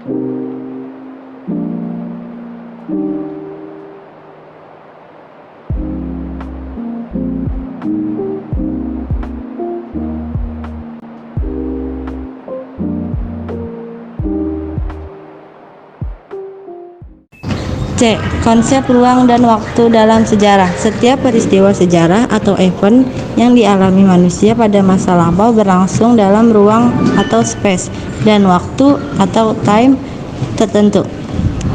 C. Konsep ruang dan waktu dalam sejarah. Setiap peristiwa sejarah atau event yang dialami manusia pada masa lampau berlangsung dalam ruang atau space dan waktu atau time tertentu.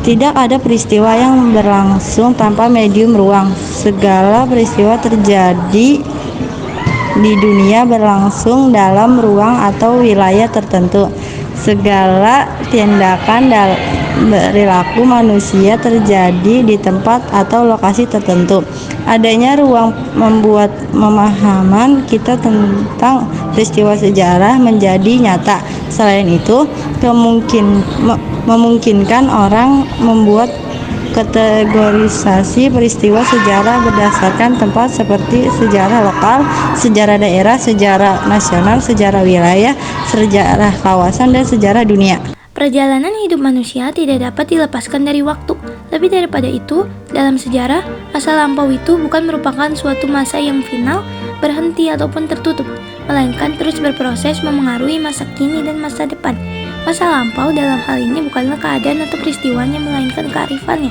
Tidak ada peristiwa yang berlangsung tanpa medium ruang. Segala peristiwa terjadi di dunia berlangsung dalam ruang atau wilayah tertentu. Segala tindakan perilaku manusia terjadi di tempat atau lokasi tertentu. Adanya ruang membuat pemahaman kita tentang peristiwa sejarah menjadi nyata. Selain itu, memungkinkan orang membuat kategorisasi peristiwa sejarah berdasarkan tempat seperti sejarah lokal, sejarah daerah, sejarah nasional, sejarah wilayah, sejarah kawasan, dan sejarah dunia. Perjalanan hidup manusia tidak dapat dilepaskan dari waktu. Lebih daripada itu, dalam sejarah, masa lampau itu bukan merupakan suatu masa yang final, berhenti ataupun tertutup, melainkan terus berproses memengaruhi masa kini dan masa depan. Masa lampau dalam hal ini bukanlah keadaan atau peristiwanya, melainkan kearifannya.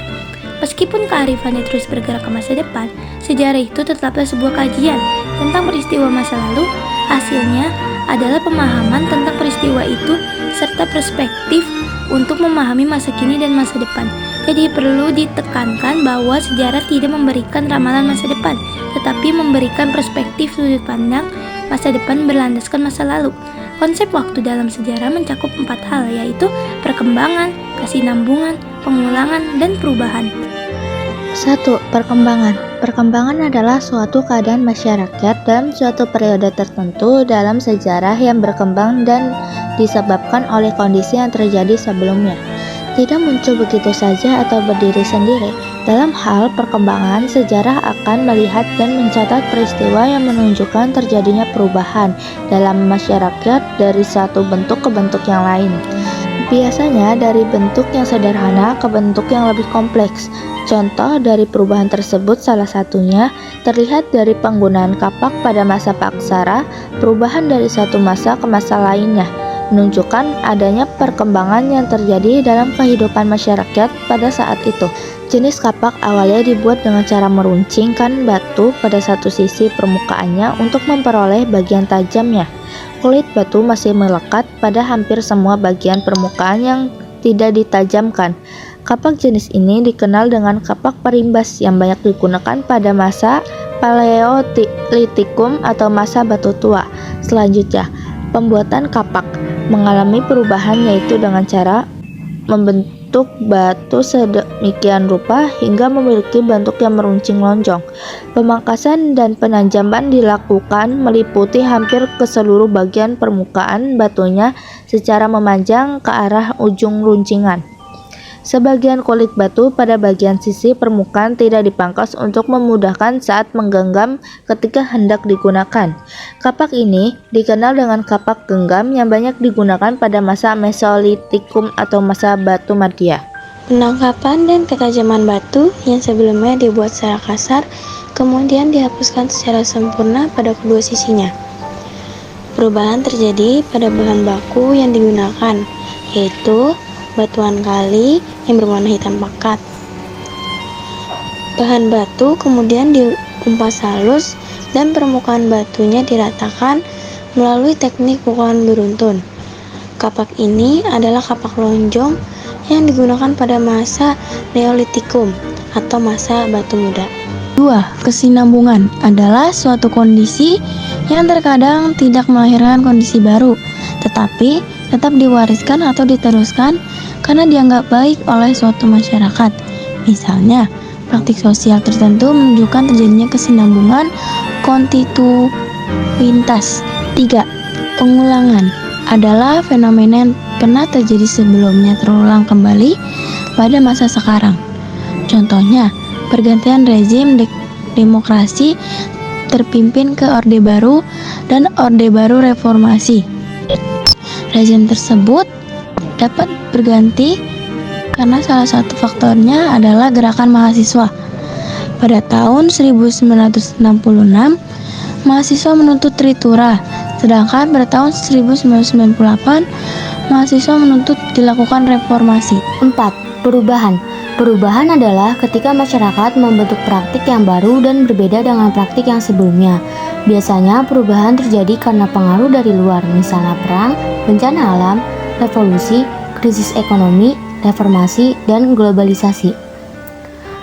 Meskipun kearifannya terus bergerak ke masa depan, sejarah itu tetaplah sebuah kajian tentang peristiwa masa lalu. Hasilnya adalah pemahaman tentang peristiwa itu serta perspektif untuk memahami masa kini dan masa depan. Jadi perlu ditekankan bahwa sejarah tidak memberikan ramalan masa depan, tetapi memberikan perspektif sudut pandang masa depan berlandaskan masa lalu. Konsep waktu dalam sejarah mencakup 4 hal, yaitu perkembangan, kesinambungan, pengulangan, dan perubahan. 1. Perkembangan. Perkembangan adalah suatu keadaan masyarakat dalam suatu periode tertentu dalam sejarah yang berkembang dan disebabkan oleh kondisi yang terjadi sebelumnya. Tidak muncul begitu saja atau berdiri sendiri. Dalam hal perkembangan, sejarah akan melihat dan mencatat peristiwa yang menunjukkan terjadinya perubahan dalam masyarakat dari satu bentuk ke bentuk yang lain. Biasanya dari bentuk yang sederhana ke bentuk yang lebih kompleks. Contoh dari perubahan tersebut salah satunya terlihat dari penggunaan kapak pada masa Paksara, perubahan dari satu masa ke masa lainnya, menunjukkan adanya perkembangan yang terjadi dalam kehidupan masyarakat pada saat itu. Jenis kapak awalnya dibuat dengan cara meruncingkan batu pada satu sisi permukaannya untuk memperoleh bagian tajamnya. Kulit batu masih melekat pada hampir semua bagian permukaan yang tidak ditajamkan. Kapak jenis ini dikenal dengan kapak perimbas yang banyak digunakan pada masa Paleolitikum atau masa batu tua. Selanjutnya, pembuatan kapak mengalami perubahan, yaitu dengan cara membentuk batu sedemikian rupa hingga memiliki bentuk yang meruncing lonjong. Pemangkasan dan penajaman dilakukan meliputi hampir ke seluruh bagian permukaan batunya secara memanjang ke arah ujung runcingan. Sebagian kulit batu pada bagian sisi permukaan tidak dipangkas untuk memudahkan saat menggenggam ketika hendak digunakan. Kapak ini dikenal dengan kapak genggam yang banyak digunakan pada masa Mesolitikum atau masa batu Madya. Penangkapan dan ketajaman batu yang sebelumnya dibuat secara kasar, kemudian dihapuskan secara sempurna pada kedua sisinya. Perubahan terjadi pada bahan baku yang digunakan, yaitu batuan kali yang berwarna hitam pekat. Bahan batu kemudian dikumpas halus dan permukaan batunya diratakan melalui teknik pukulan beruntun. Kapak ini adalah kapak lonjong yang digunakan pada masa Neolitikum atau masa batu muda. 2. Kesinambungan adalah suatu kondisi yang terkadang tidak melahirkan kondisi baru, tetapi tetap diwariskan atau diteruskan karena dianggap baik oleh suatu masyarakat. Misalnya, praktik sosial tertentu menunjukkan terjadinya kesinambungan konstituitas. 3. Pengulangan adalah fenomena yang pernah terjadi sebelumnya terulang kembali pada masa sekarang. Contohnya, pergantian rezim demokrasi terpimpin ke Orde Baru dan Orde Baru Reformasi. Rezim tersebut dapat berganti karena salah satu faktornya adalah gerakan mahasiswa. Pada tahun 1966, mahasiswa menuntut Tritura, sedangkan pada tahun 1998, mahasiswa menuntut dilakukan reformasi. 4. Perubahan. Perubahan adalah ketika masyarakat membentuk praktik yang baru dan berbeda dengan praktik yang sebelumnya. Biasanya perubahan terjadi karena pengaruh dari luar, misalnya perang, bencana alam, revolusi, krisis ekonomi, reformasi, dan globalisasi.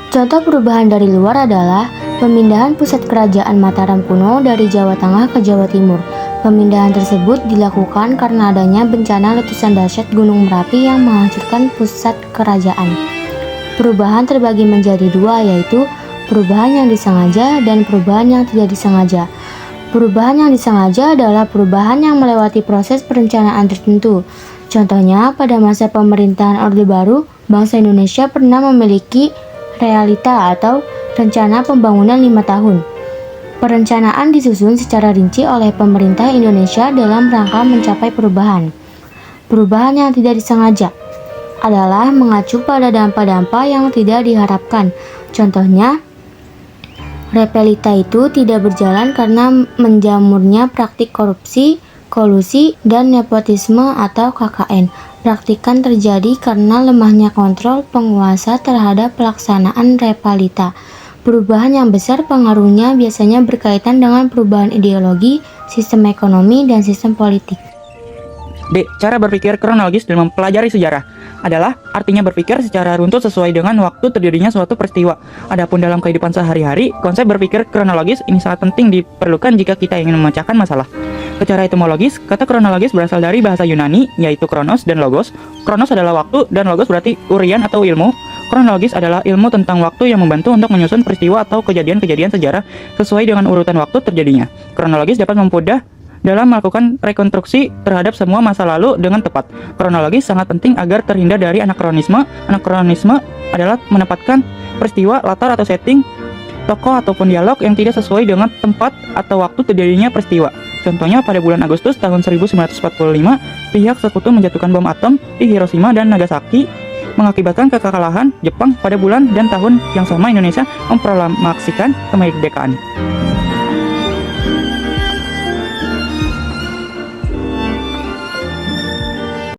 Contoh perubahan dari luar adalah pemindahan pusat kerajaan Mataram kuno dari Jawa Tengah ke Jawa Timur. Pemindahan tersebut dilakukan karena adanya bencana letusan dahsyat Gunung Merapi yang menghancurkan pusat kerajaan. Perubahan terbagi menjadi dua, yaitu perubahan yang disengaja dan perubahan yang tidak disengaja. Perubahan yang disengaja adalah perubahan yang melewati proses perencanaan tertentu. Contohnya, pada masa pemerintahan Orde Baru, bangsa Indonesia pernah memiliki realita atau rencana pembangunan 5 tahun. Perencanaan disusun secara rinci oleh pemerintah Indonesia dalam rangka mencapai perubahan. Perubahan yang tidak disengaja adalah mengacu pada dampak-dampak yang tidak diharapkan. Contohnya, repelita itu tidak berjalan karena menjamurnya praktik korupsi, kolusi, dan nepotisme atau KKN. Praktikan terjadi karena lemahnya kontrol penguasa terhadap pelaksanaan repelita. Perubahan yang besar pengaruhnya biasanya berkaitan dengan perubahan ideologi, sistem ekonomi, dan sistem politik. D. Cara berpikir kronologis dalam mempelajari sejarah adalah artinya berpikir secara runtut sesuai dengan waktu terdirinya suatu peristiwa. Adapun dalam kehidupan sehari-hari, konsep berpikir kronologis ini sangat penting diperlukan jika kita ingin memecahkan masalah. Secara etimologis, kata kronologis berasal dari bahasa Yunani, yaitu kronos dan logos. Kronos adalah waktu dan logos berarti urian atau ilmu. Kronologis adalah ilmu tentang waktu yang membantu untuk menyusun peristiwa atau kejadian-kejadian sejarah sesuai dengan urutan waktu terjadinya. Kronologis dapat mempermudah dalam melakukan rekonstruksi terhadap semua masa lalu dengan tepat. Kronologis sangat penting agar terhindar dari anakronisme. Anakronisme adalah menempatkan peristiwa, latar atau setting, tokoh ataupun dialog yang tidak sesuai dengan tempat atau waktu terjadinya peristiwa. Contohnya pada bulan Agustus tahun 1945, pihak sekutu menjatuhkan bom atom di Hiroshima dan Nagasaki, mengakibatkan kekalahan Jepang. Pada bulan dan tahun yang sama Indonesia memproklamasikan kemerdekaan.